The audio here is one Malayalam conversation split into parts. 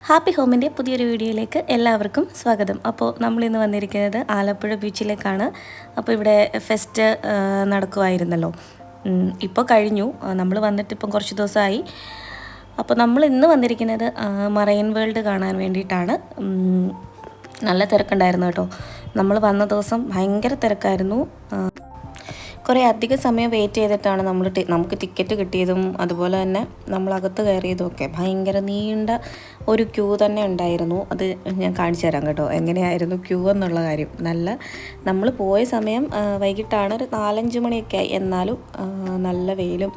ഹാപ്പി ഹോമിൻ്റെ പുതിയൊരു വീഡിയോയിലേക്ക് എല്ലാവർക്കും സ്വാഗതം. അപ്പോൾ നമ്മളിന്ന് വന്നിരിക്കുന്നത് ആലപ്പുഴ ബീച്ചിലേക്കാണ്. അപ്പോൾ ഇവിടെ ഫെസ്റ്റ് നടക്കുമായിരുന്നല്ലോ, ഇപ്പോൾ കഴിഞ്ഞു. നമ്മൾ വന്നിട്ട് ഇപ്പം കുറച്ച് ദിവസമായി. അപ്പോൾ നമ്മൾ ഇന്ന് വന്നിരിക്കുന്നത് മറൈൻ വേൾഡ് കാണാൻ വേണ്ടിയിട്ടാണ്. നല്ല തിരക്കുണ്ടായിരുന്നു കേട്ടോ. നമ്മൾ വന്ന ദിവസം ഭയങ്കര തിരക്കായിരുന്നു. കുറേ അധിക സമയം വെയിറ്റ് ചെയ്തിട്ടാണ് നമുക്ക് ടിക്കറ്റ് കിട്ടിയതും അതുപോലെ തന്നെ നമ്മളകത്ത് കയറിയതുമൊക്കെ. ഭയങ്കര നീണ്ട ഒരു ക്യൂ തന്നെ ഉണ്ടായിരുന്നു. അത് ഞാൻ കാണിച്ചു തരാം കേട്ടോ, എങ്ങനെയായിരുന്നു ക്യൂ എന്നുള്ള കാര്യം. നമ്മൾ പോയ സമയം വൈകിട്ടാണ്, ഒരു 4-5 മണിയൊക്കെ ആയി. എന്നാലും നല്ല വെയിലും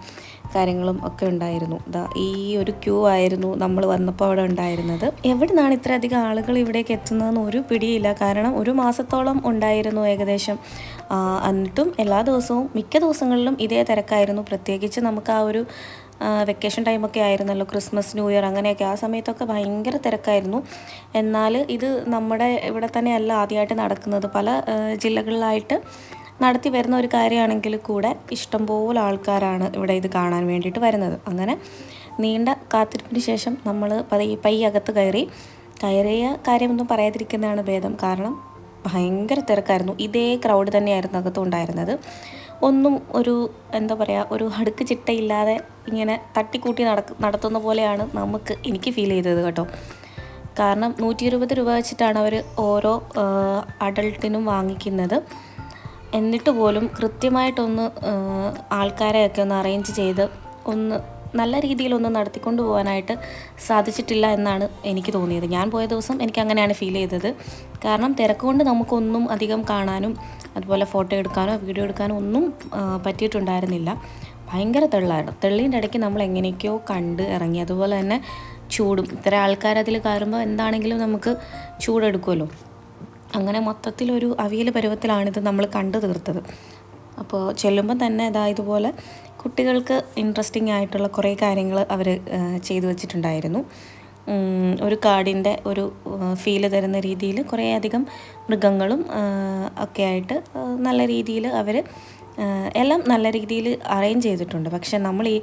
കാര്യങ്ങളും ഒക്കെ ഉണ്ടായിരുന്നു. ഈ ഒരു ക്യൂ ആയിരുന്നു നമ്മൾ വന്നപ്പോൾ അവിടെ ഉണ്ടായിരുന്നത്. എവിടെ നിന്നാണ് ഇത്രയധികം ആളുകൾ ഇവിടേക്ക് എത്തുന്നതെന്ന് ഒരു പിടിയില്ല. കാരണം ഒരു മാസത്തോളം ഉണ്ടായിരുന്നു ഏകദേശം. എന്നിട്ടും എല്ലാ ദിവസവും മിക്ക ദിവസങ്ങളിലും ഇതേ തിരക്കായിരുന്നു. പ്രത്യേകിച്ച് നമുക്ക് ആ ഒരു വെക്കേഷൻ ടൈമൊക്കെ ആയിരുന്നല്ലോ, ക്രിസ്മസ്, ന്യൂ ഇയർ, അങ്ങനെയൊക്കെ. ആ സമയത്തൊക്കെ ഭയങ്കര തിരക്കായിരുന്നു. എന്നാൽ ഇത് നമ്മുടെ ഇവിടെ തന്നെയല്ല ആദ്യമായിട്ട് നടക്കുന്നത്. പല ജില്ലകളിലായിട്ട് നടത്തി വരുന്ന ഒരു കാര്യമാണെങ്കിൽ കൂടെ ഇഷ്ടംപോലെ ആൾക്കാരാണ് ഇവിടെ ഇത് കാണാൻ വേണ്ടിയിട്ട് വരുന്നത്. അങ്ങനെ നീണ്ട കാത്തിരിപ്പിന് ശേഷം നമ്മൾ പയ്യെ അകത്ത് കയറിയ കാര്യമൊന്നും പറയാതിരിക്കുന്നതാണ് ഭേദം. കാരണം ഭയങ്കര തിരക്കായിരുന്നു. ഇതേ ക്രൗഡ് തന്നെയായിരുന്നു അകത്തും ഉണ്ടായിരുന്നത്. ഒന്നും എന്താ പറയുക, ഒരു അടുക്ക് ചിട്ടയില്ലാതെ ഇങ്ങനെ തട്ടിക്കൂട്ടി നടത്തുന്ന പോലെയാണ് എനിക്ക് ഫീൽ ചെയ്തത് കേട്ടോ. കാരണം 120 രൂപ വെച്ചിട്ടാണ് അവർ ഓരോ അഡൾട്ടിനും വാങ്ങിക്കുന്നത്. എന്നിട്ട് പോലും കൃത്യമായിട്ടൊന്ന് ആൾക്കാരെയൊക്കെ ഒന്ന് അറേഞ്ച് ചെയ്ത് നല്ല രീതിയിലൊന്ന് നടത്തിക്കൊണ്ട് പോകാനായിട്ട് സാധിച്ചിട്ടില്ല എന്നാണ് എനിക്ക് തോന്നിയത്. ഞാൻ പോയ ദിവസം എനിക്ക് അങ്ങനെയാണ് ഫീൽ ചെയ്തത്. കാരണം തിരക്കുകൊണ്ട് നമുക്കൊന്നും അധികം കാണാനും അതുപോലെ ഫോട്ടോ എടുക്കാനോ വീഡിയോ എടുക്കാനോ ഒന്നും പറ്റിയിട്ടുണ്ടായിരുന്നില്ല. ഭയങ്കര തെള്ളീൻ്റെ ഇടയ്ക്ക് നമ്മൾ എങ്ങനെയൊക്കെയോ കണ്ട് ഇറങ്ങി. അതുപോലെ തന്നെ ചൂടും, ഇത്ര ആൾക്കാരതിൽ കയറുമ്പോൾ എന്താണെങ്കിലും നമുക്ക് ചൂടെടുക്കുമല്ലോ. അങ്ങനെ മൊത്തത്തിലൊരു അവിയൽ പരുവത്തിലാണിത് നമ്മൾ കണ്ടു തീർത്തത്. അപ്പോൾ ചെല്ലുമ്പം തന്നെ ഇതുപോലെ കുട്ടികൾക്ക് ഇൻട്രസ്റ്റിംഗ് ആയിട്ടുള്ള കുറേ കാര്യങ്ങൾ അവർ ചെയ്തു വച്ചിട്ടുണ്ടായിരുന്നു. ഒരു കാടിൻ്റെ ഒരു ഫീല് തരുന്ന രീതിയിൽ കുറേയധികം മൃഗങ്ങളും ഒക്കെ ആയിട്ട് നല്ല രീതിയിൽ അവർ എല്ലാം നല്ല രീതിയിൽ അറേഞ്ച് ചെയ്തിട്ടുണ്ട്. പക്ഷെ നമ്മൾ ഈ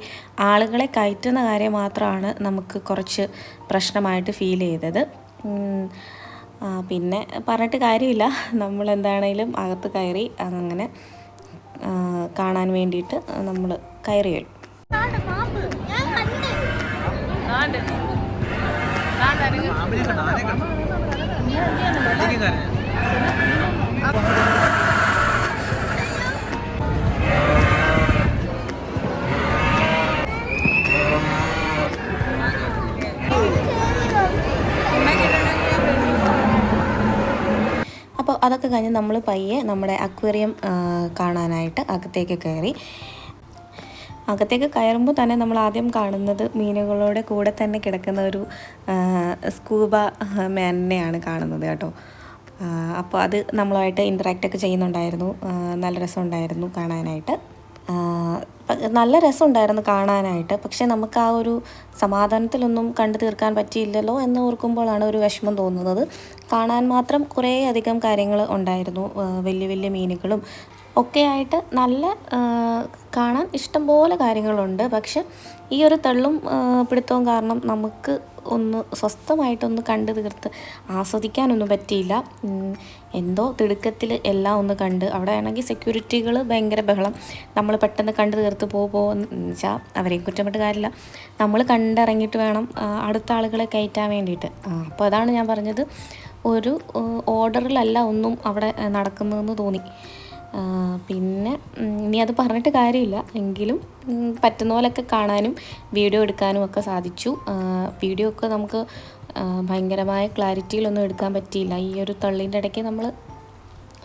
ആളുകളെ കയറ്റുന്ന കാര്യം മാത്രമാണ് നമുക്ക് കുറച്ച് പ്രശ്നമായിട്ട് ഫീൽ ചെയ്തത്. പിന്നെ പറഞ്ഞിട്ട് കാര്യമില്ല, നമ്മൾ എന്താണേലും അകത്ത് കയറി അങ്ങനെ കാണാൻ വേണ്ടിയിട്ട് നമ്മൾ കയറി വരും. അപ്പോൾ അതൊക്കെ കഴിഞ്ഞ് നമ്മൾ പയ്യെ നമ്മുടെ അക്വേറിയം കാണാനായിട്ട് അകത്തേക്ക് കയറി. അകത്തേക്ക് കയറുമ്പോൾ തന്നെ നമ്മൾ ആദ്യം കാണുന്നത് മീനുകളുടെ കൂടെ തന്നെ കിടക്കുന്ന ഒരു സ്കൂബ മാനിനെയാണ് കാണുന്നത് കേട്ടോ. അപ്പോൾ അത് നമ്മളുമായിട്ട് ഇൻറ്ററാക്റ്റൊക്കെ ചെയ്യുന്നുണ്ടായിരുന്നു. നല്ല രസമുണ്ടായിരുന്നു കാണാനായിട്ട്. നല്ല രസമുണ്ടായിരുന്നു കാണാനായിട്ട്. പക്ഷേ നമുക്ക് ആ ഒരു സമാധാനത്തിലൊന്നും കണ്ടു തീർക്കാൻ പറ്റിയില്ലല്ലോ എന്ന് ഓർക്കുമ്പോഴാണ് ഒരു വിഷമം തോന്നുന്നത്. കാണാൻ മാത്രം കുറേ അധികം കാര്യങ്ങൾ ഉണ്ടായിരുന്നു. വലിയ വലിയ മീനുകളും ഒക്കെ ആയിട്ട് നല്ല കാണാൻ ഇഷ്ടംപോലെ കാര്യങ്ങളുണ്ട്. പക്ഷെ ഈ ഒരു തള്ളും പിടുത്തവും കാരണം നമുക്ക് സ്വസ്ഥമായിട്ടൊന്ന് കണ്ടു തീർത്ത് ആസ്വദിക്കാനൊന്നും പറ്റിയില്ല. എന്തോ തിടുക്കത്തിൽ എല്ലാം ഒന്ന് കണ്ട്. അവിടെ ആണെങ്കിൽ സെക്യൂരിറ്റികൾ ഭയങ്കര ബഹളം. നമ്മൾ പെട്ടെന്ന് കണ്ടു തീർത്ത് പോകുമെന്ന് വെച്ചാൽ അവരെയും കുറ്റപ്പെട്ട് കാര്യമില്ല. നമ്മൾ കണ്ടിറങ്ങിയിട്ട് വേണം അടുത്ത ആളുകളെ കയറ്റാൻ വേണ്ടിയിട്ട്. അപ്പോൾ അതാണ് ഞാൻ പറഞ്ഞത്, ഒരു ഓർഡറിലല്ല ഒന്നും അവിടെ നടക്കുന്നതെന്ന് തോന്നി. പിന്നെ ഇനി അത് പറഞ്ഞിട്ട് കാര്യമില്ല. എങ്കിലും പറ്റുന്ന പോലെയൊക്കെ കാണാനും വീഡിയോ എടുക്കാനും ഒക്കെ സാധിച്ചു. വീഡിയോ ഒക്കെ നമുക്ക് ഭയങ്കരമായ ക്ലാരിറ്റിയിലൊന്നും എടുക്കാൻ പറ്റിയില്ല. ഈ ഒരു തള്ളീൻ്റെ ഇടയ്ക്ക് നമ്മൾ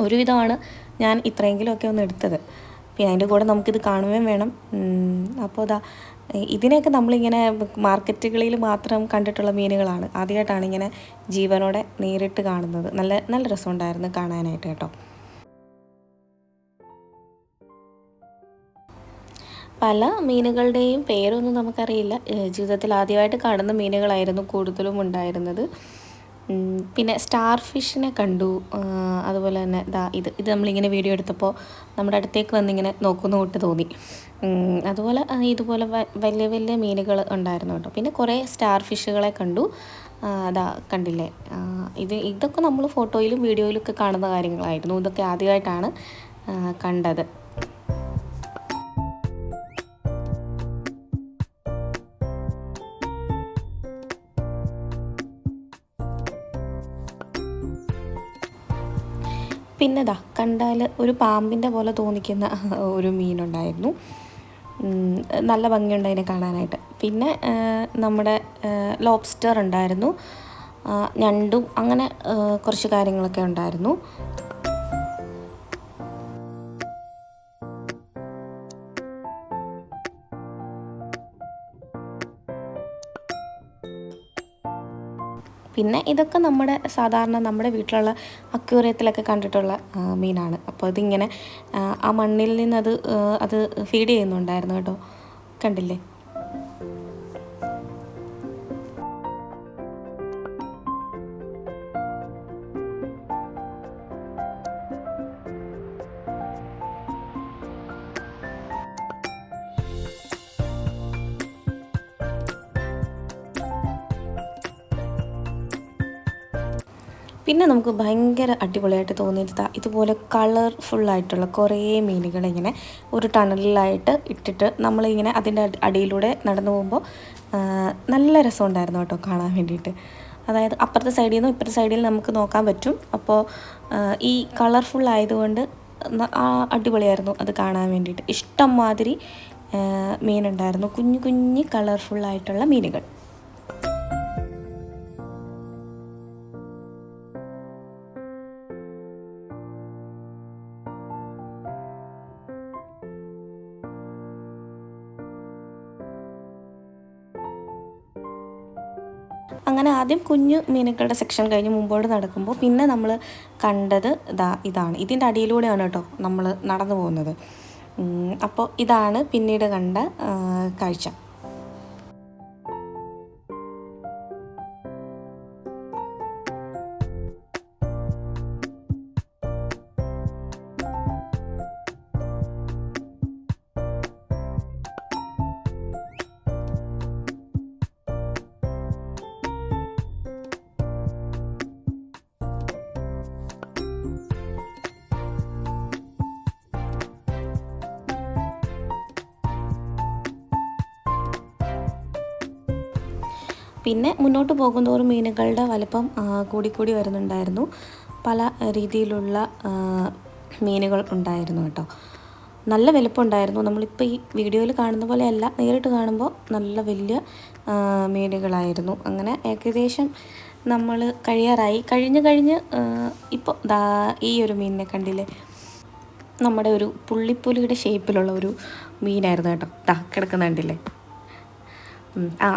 ഒരുവിധമാണ് ഞാൻ ഇത്രയെങ്കിലുമൊക്കെ ഒന്ന് എടുത്തത്. പിന്നെ അതിൻ്റെ കൂടെ നമുക്കിത് കാണുകയും വേണം. അപ്പോൾ ഇതിനെയൊക്കെ നമ്മളിങ്ങനെ മാർക്കറ്റുകളിൽ മാത്രം കണ്ടിട്ടുള്ള മീനുകളാണ്. ആദ്യമായിട്ടാണ് ഇങ്ങനെ ജീവനോടെ നേരിട്ട് കാണുന്നത്. നല്ല രസമുണ്ടായിരുന്നു കാണാനായിട്ട് കേട്ടോ. പല മീനുകളുടെയും പേരൊന്നും നമുക്കറിയില്ല. ജീവിതത്തിൽ ആദ്യമായിട്ട് കാണുന്ന മീനുകളായിരുന്നു കൂടുതലും ഉണ്ടായിരുന്നത്. പിന്നെ സ്റ്റാർ ഫിഷിനെ കണ്ടു. അതുപോലെ തന്നെ ഇത് നമ്മളിങ്ങനെ വീഡിയോ എടുത്തപ്പോൾ നമ്മുടെ അടുത്തേക്ക് വന്നിങ്ങനെ നോക്കുന്ന കൂട്ട് തോന്നി. അതുപോലെ ഇതുപോലെ വലിയ വലിയ മീനുകൾ ഉണ്ടായിരുന്നു കേട്ടോ. പിന്നെ കുറേ സ്റ്റാർ ഫിഷുകളെ കണ്ടു. അതാ കണ്ടില്ലേ, ഇതൊക്കെ നമ്മൾ ഫോട്ടോയിലും വീഡിയോയിലൊക്കെ കാണുന്ന കാര്യങ്ങളായിരുന്നു. ഇതൊക്കെ ആദ്യമായിട്ടാണ് കണ്ടത്. പിന്നെ കണ്ടാൽ ഒരു പാമ്പിൻ്റെ പോലെ തോന്നിക്കുന്ന ഒരു മീനുണ്ടായിരുന്നു. നല്ല ഭംഗിയുണ്ട് അതിനെ കാണാനായിട്ട്. പിന്നെ നമ്മുടെ ലോബ്സ്റ്റർ ഉണ്ടായിരുന്നു, ഞണ്ടും, അങ്ങനെ കുറച്ച് കാര്യങ്ങളൊക്കെ ഉണ്ടായിരുന്നു. പിന്നെ ഇതൊക്കെ സാധാരണ നമ്മുടെ വീട്ടിലുള്ള അക്വേറിയത്തിലൊക്കെ കണ്ടിട്ടുള്ള മീനാണ്. അപ്പോൾ ഇതിങ്ങനെ ആ മണ്ണിൽ നിന്ന് അത് ഫീഡ് ചെയ്യുന്നുണ്ടായിരുന്നു കേട്ടോ, കണ്ടില്ലേ. പിന്നെ നമുക്ക് ഭയങ്കര അടിപൊളിയായിട്ട് തോന്നിയത് ഇതുപോലെ കളർഫുള്ളായിട്ടുള്ള കുറേ മീനുകൾ ഇങ്ങനെ ഒരു ടണലിലായിട്ട് ഇട്ടിട്ട് നമ്മളിങ്ങനെ അതിൻ്റെ അടിയിലൂടെ നടന്നു പോകുമ്പോൾ നല്ല രസമുണ്ടായിരുന്നു കേട്ടോ കാണാൻ വേണ്ടിയിട്ട്. അതായത് അപ്പുറത്തെ സൈഡിൽ നിന്നും ഇപ്പുറത്തെ സൈഡിൽ നമുക്ക് നോക്കാൻ പറ്റും. അപ്പോൾ ഈ കളർഫുള്ളായതുകൊണ്ട് അടിപൊളിയായിരുന്നു അത് കാണാൻ വേണ്ടിയിട്ട്. ഇഷ്ടം മാതിരി മീനുണ്ടായിരുന്നു, കുഞ്ഞു കുഞ്ഞു കളർഫുള്ളായിട്ടുള്ള മീനുകൾ. അങ്ങനെ ആദ്യം കുഞ്ഞു മീനുകളുടെ സെക്ഷൻ കഴിഞ്ഞ് മുമ്പോട്ട് നടക്കുമ്പോൾ പിന്നെ നമ്മൾ കണ്ടത് ഇതാണ്. ഇതിൻ്റെ അടിയിലൂടെയാണ് കേട്ടോ നമ്മൾ നടന്നു പോകുന്നത്. അപ്പോൾ ഇതാണ് പിന്നീട് കണ്ട കാഴ്ച. പിന്നെ മുന്നോട്ട് പോകുന്തോറും മീനുകളുടെ വലിപ്പം കൂടിക്കൂടി വരുന്നുണ്ടായിരുന്നു. പല രീതിയിലുള്ള മീനുകൾ ഉണ്ടായിരുന്നു കേട്ടോ. നല്ല വലിപ്പമുണ്ടായിരുന്നു. നമ്മളിപ്പോൾ ഈ വീഡിയോയിൽ കാണുന്ന പോലെയല്ല, നേരിട്ട് കാണുമ്പോൾ നല്ല വലിയ മീനുകളായിരുന്നു. അങ്ങനെ ഏകദേശം നമ്മൾ കഴിഞ്ഞ് ഇപ്പോൾ ഈ ഒരു മീനിനെ കണ്ടില്ലേ, നമ്മുടെ ഒരു പുള്ളിപ്പുലിയുടെ ഷേപ്പിലുള്ള ഒരു മീനായിരുന്നു കേട്ടോ. കിടക്കുന്നുണ്ടില്ലേ.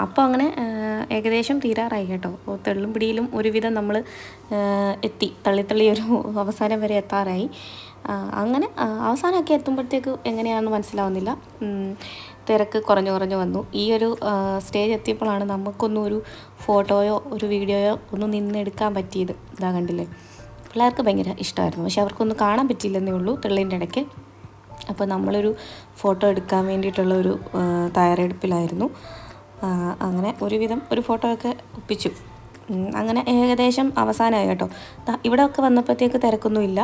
അപ്പോൾ അങ്ങനെ ഏകദേശം തീരാറായി കേട്ടോ. തെള്ളും പിടിയിലും ഒരുവിധം നമ്മൾ എത്തി, തള്ളി ഒരു അവസാനം വരെ എത്താറായി. അങ്ങനെ അവസാനമൊക്കെ എത്തുമ്പോഴത്തേക്ക് എങ്ങനെയാണെന്ന് മനസ്സിലാവുന്നില്ല, തിരക്ക് കുറഞ്ഞു വന്നു. ഈ ഒരു സ്റ്റേജ് എത്തിയപ്പോഴാണ് നമുക്കൊന്നും ഒരു ഫോട്ടോയോ ഒരു വീഡിയോയോ ഒന്നും നിന്നെടുക്കാൻ പറ്റിയത്. കണ്ടില്ലേ, പിള്ളേർക്ക് ഭയങ്കര ഇഷ്ടമായിരുന്നു, പക്ഷെ അവർക്കൊന്നും കാണാൻ പറ്റിയില്ലെന്നേ ഉള്ളൂ തെള്ളിൻ്റെ ഇടയ്ക്ക്. അപ്പോൾ നമ്മളൊരു ഫോട്ടോ എടുക്കാൻ വേണ്ടിയിട്ടുള്ള ഒരു തയ്യാറെടുപ്പിലായിരുന്നു. അങ്ങനെ ഒരുവിധം ഒരു ഫോട്ടോ ഒക്കെ ഒപ്പിച്ചു. അങ്ങനെ ഏകദേശം അവസാനമായി കേട്ടോ. ഇവിടെയൊക്കെ വന്നപ്പോഴത്തേക്ക് തിരക്കൊന്നുമില്ല,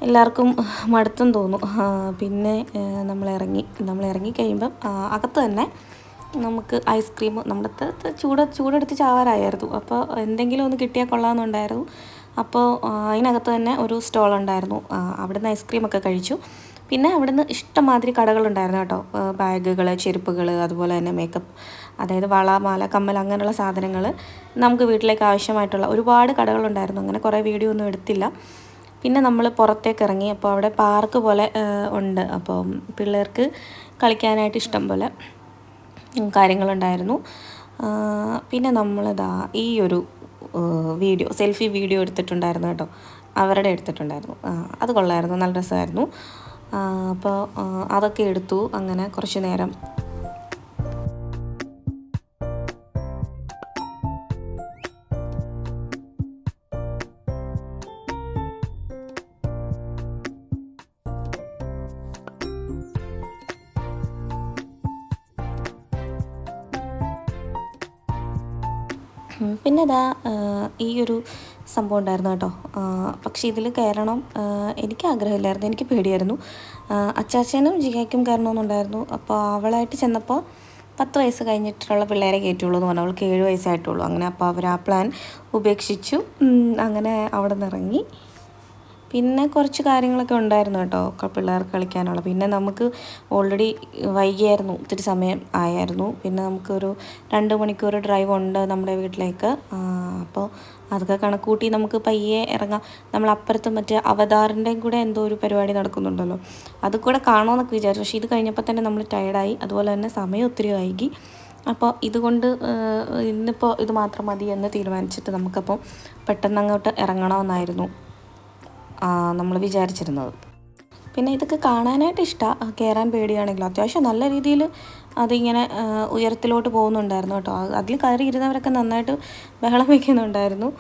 എല്ലാവർക്കും മടുത്തും തോന്നും. പിന്നെ നമ്മൾ ഇറങ്ങി കഴിയുമ്പം അകത്ത് തന്നെ നമുക്ക് ഐസ്ക്രീം, നമ്മുടെ ചൂടെടുത്ത് ചാവാറായിരുന്നു. അപ്പോൾ എന്തെങ്കിലും ഒന്ന് കിട്ടിയാൽ കൊള്ളാമെന്നുണ്ടായിരുന്നു. അപ്പോൾ അതിനകത്ത് തന്നെ ഒരു സ്റ്റോൾ ഉണ്ടായിരുന്നു, അവിടുന്ന് ഐസ്ക്രീമൊക്കെ കഴിച്ചു. പിന്നെ അവിടുന്ന് ഇഷ്ടംമാതിരി കടകളുണ്ടായിരുന്നു കേട്ടോ. ബാഗുകൾ, ചെരുപ്പുകൾ, അതുപോലെ തന്നെ മേക്കപ്പ്, അതായത് വള, മാല, കമ്മൽ, അങ്ങനെയുള്ള സാധനങ്ങൾ നമുക്ക് വീട്ടിലേക്ക് ആവശ്യമായിട്ടുള്ള ഒരുപാട് കടകളുണ്ടായിരുന്നു. അങ്ങനെ കുറേ വീഡിയോ ഒന്നും എടുത്തില്ല. പിന്നെ നമ്മൾ പുറത്തേക്ക് ഇറങ്ങി. അപ്പോൾ അവിടെ പാർക്ക് പോലെ ഉണ്ട്. അപ്പോൾ പിള്ളേർക്ക് കളിക്കാനായിട്ട് ഇഷ്ടം പോലെ കാര്യങ്ങളുണ്ടായിരുന്നു. പിന്നെ ഈ ഒരു സെൽഫി വീഡിയോ എടുത്തിട്ടുണ്ടായിരുന്നു കേട്ടോ, അവരുടെ എടുത്തിട്ടുണ്ടായിരുന്നു. അത് കൊള്ളായിരുന്നു, നല്ല രസമായിരുന്നു. അപ്പോൾ അതൊക്കെ എടുത്തു. അങ്ങനെ കുറച്ച് നേരം പിന്നെ ഇതാ ഈ ഒരു സംഭവം ഉണ്ടായിരുന്നു കേട്ടോ. പക്ഷേ ഇതിൽ കയറണം എനിക്ക് ആഗ്രഹമില്ലായിരുന്നു, എനിക്ക് പേടിയായിരുന്നു. അച്ചാച്ചനും ജിഗയ്ക്കും കയറണമെന്നുണ്ടായിരുന്നു. അപ്പോൾ അവളായിട്ട് ചെന്നപ്പോൾ 10 വയസ്സ് കഴിഞ്ഞിട്ടുള്ള പിള്ളേരെ കയറ്റുള്ളൂ എന്ന് പറഞ്ഞു. അവൾക്ക് 7 വയസ്സായിട്ടുള്ളൂ. അങ്ങനെ അപ്പോൾ അവർ ആ പ്ലാൻ ഉപേക്ഷിച്ചു. അങ്ങനെ അവിടെ നിന്ന് ഇറങ്ങി. പിന്നെ കുറച്ച് കാര്യങ്ങളൊക്കെ ഉണ്ടായിരുന്നു കേട്ടോ പിള്ളേർക്ക് കളിക്കാനുള്ള. പിന്നെ നമുക്ക് ഓൾറെഡി വൈകിയായിരുന്നു, ഒത്തിരി സമയം ആയായിരുന്നു. പിന്നെ നമുക്കൊരു 2 മണിക്കൂർ ഡ്രൈവ് ഉണ്ട് നമ്മുടെ വീട്ടിലേക്ക്. അപ്പോൾ അതൊക്കെ കണക്കൂട്ടി നമുക്ക് പയ്യെ ഇറങ്ങാം. നമ്മളപ്പുറത്ത് മറ്റേ അവതാറിൻ്റെയും കൂടെ എന്തോ ഒരു പരിപാടി നടക്കുന്നുണ്ടല്ലോ, അത് കൂടെ കാണുമെന്നൊക്കെ വിചാരിച്ചു. പക്ഷേ ഇത് കഴിഞ്ഞപ്പോൾ തന്നെ നമ്മൾ ടയർഡായി. അതുപോലെ തന്നെ സമയം ഒത്തിരി വൈകി. അപ്പോൾ ഇതുകൊണ്ട് ഇന്നിപ്പോൾ ഇത് മാത്രം മതി എന്ന് തീരുമാനിച്ചിട്ട് നമുക്കപ്പോൾ പെട്ടെന്ന് അങ്ങോട്ട് ഇറങ്ങണമെന്നായിരുന്നു നമ്മൾ വിചാരിച്ചിരുന്നത്. പിന്നെ ഇതൊക്കെ കാണാനായിട്ട് ഇഷ്ടമാണ്, കയറാൻ പേടിയാണെങ്കിലും അത്യാവശ്യം നല്ല രീതിയിൽ അതിങ്ങനെ ഉയരത്തിലോട്ട് പോകുന്നുണ്ടായിരുന്നു കേട്ടോ. അതിൽ കയറി ഇരുന്നവരൊക്കെ നന്നായിട്ട് ബഹളം വയ്ക്കുന്നുണ്ടായിരുന്നു.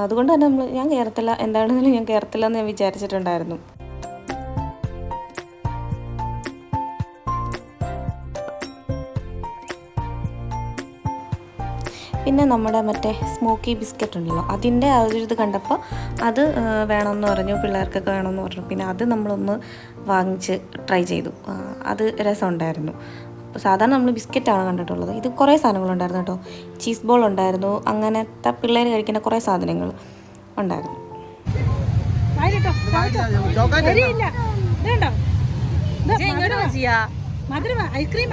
അതുകൊണ്ട് തന്നെ ഞാൻ കയറത്തില്ല, എന്താണെങ്കിലും ഞാൻ കയറത്തില്ല എന്ന് ഞാൻ വിചാരിച്ചിട്ടുണ്ടായിരുന്നു. പിന്നെ നമ്മുടെ മറ്റേ സ്മോക്കി ബിസ്ക്കറ്റ് ഉണ്ടല്ലോ, അതിൻ്റെ ആ ഒരു ഇത് കണ്ടപ്പോൾ അത് വേണമെന്ന് പറഞ്ഞു, പിള്ളേർക്കൊക്കെ വേണമെന്ന് പറഞ്ഞു. പിന്നെ അത് നമ്മളൊന്ന് വാങ്ങിച്ച് ട്രൈ ചെയ്തു. അത് രസമുണ്ടായിരുന്നു. സാധാരണ നമ്മൾ ബിസ്ക്കറ്റാണ് കണ്ടിട്ടുള്ളത്. ഇത് കുറേ സാധനങ്ങളുണ്ടായിരുന്നു കേട്ടോ. ചീസ് ബോൾ ഉണ്ടായിരുന്നു, അങ്ങനത്തെ പിള്ളേർ കഴിക്കുന്ന കുറേ സാധനങ്ങൾ ഉണ്ടായിരുന്നു. ഐസ്ക്രീം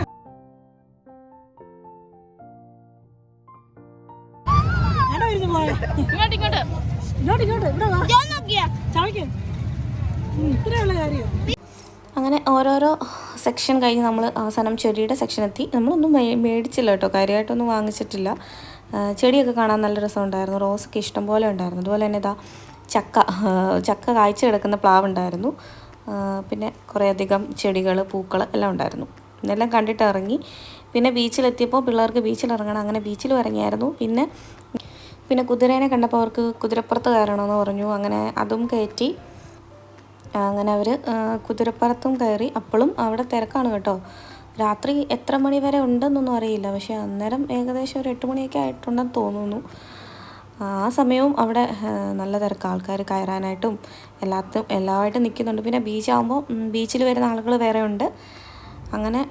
അങ്ങനെ ഓരോരോ സെക്ഷൻ കഴിഞ്ഞ് നമ്മൾ അവസാനം ചെടിയുടെ സെക്ഷൻ എത്തി. നമ്മളൊന്നും മേടിച്ചില്ല കേട്ടോ, കാര്യമായിട്ടൊന്നും വാങ്ങിച്ചിട്ടില്ല. ചെടിയൊക്കെ കാണാൻ നല്ല രസമുണ്ടായിരുന്നു. റോസൊക്കെ ഇഷ്ടം പോലെ ഉണ്ടായിരുന്നു. അതുപോലെ തന്നെ ഇതാ ചക്ക കായ്ച്ച കിടക്കുന്ന പ്ലാവ് ഉണ്ടായിരുന്നു. പിന്നെ കുറേയധികം ചെടികൾ, പൂക്കൾ എല്ലാം ഉണ്ടായിരുന്നു. ഇതെല്ലാം കണ്ടിട്ട് ഇറങ്ങി. പിന്നെ ബീച്ചിലെത്തിയപ്പോൾ പിള്ളേർക്ക് ബീച്ചിലിറങ്ങണം, അങ്ങനെ ബീച്ചിലും ഇറങ്ങിയായിരുന്നു. പിന്നെ കുതിരേനെ കണ്ടപ്പോൾ അവർക്ക് കുതിരപ്പുറത്ത് കയറണമെന്ന് പറഞ്ഞു. അങ്ങനെ അതും കയറ്റി. അങ്ങനെ അവർ കുതിരപ്പുറത്തും കയറി. അപ്പോഴും അവിടെ തിരക്കാണ് കേട്ടോ. രാത്രി എത്ര മണി വരെ ഉണ്ടെന്നൊന്നും അറിയില്ല, പക്ഷേ അന്നേരം ഏകദേശം ഒരു 8 മണിയൊക്കെ ആയിട്ടുണ്ടെന്ന് തോന്നുന്നു. ആ സമയവും അവിടെ നല്ല തിരക്ക്, ആൾക്കാർ കയറാനായിട്ടും എല്ലാമായിട്ടും നിൽക്കുന്നുണ്ട്. പിന്നെ ബീച്ചാകുമ്പോൾ ബീച്ചിൽ വരുന്ന ആളുകൾ വേറെ ഉണ്ട്. അങ്ങനെ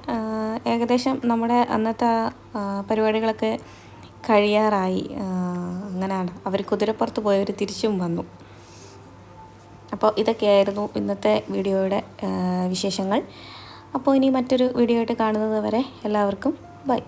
ഏകദേശം നമ്മുടെ അന്നത്തെ പരിപാടികളൊക്കെ കഴിയാറായി. അങ്ങനെയാണ് അവർ കുതിരപ്പുറത്ത് പോയവർ തിരിച്ചും വന്നു. അപ്പോൾ ഇതൊക്കെയായിരുന്നു ഇന്നത്തെ വീഡിയോയുടെ വിശേഷങ്ങൾ. അപ്പോൾ ഇനി മറ്റൊരു വീഡിയോ ആയിട്ട് കാണുന്നത് വരെ എല്ലാവർക്കും ബൈ.